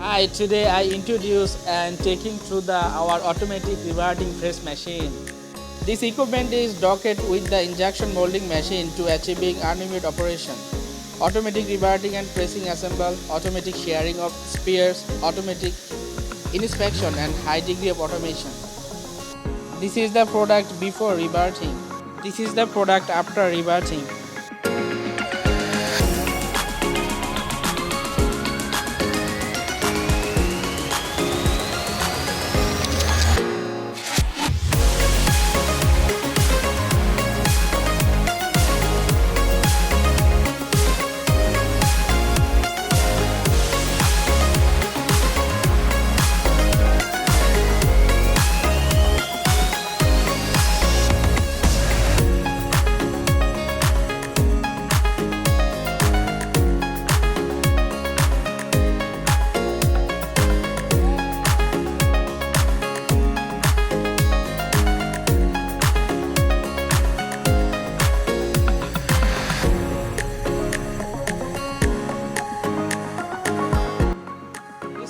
Hi, today I introduce and taking through our automatic reverting press machine. This equipment is docked with the injection molding machine to achieving unlimited operation. Automatic reverting and pressing assemble, automatic sharing of spares, automatic inspection and high degree of automation. This is the product before reverting. This is the product after reverting.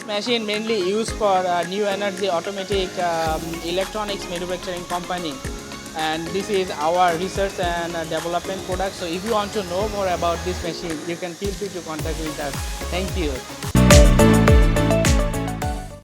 Machine mainly used for new energy automatic electronics manufacturing company, and this is our research and development product. So if you want to know more about this machine, you can feel free to contact with us. Thank you.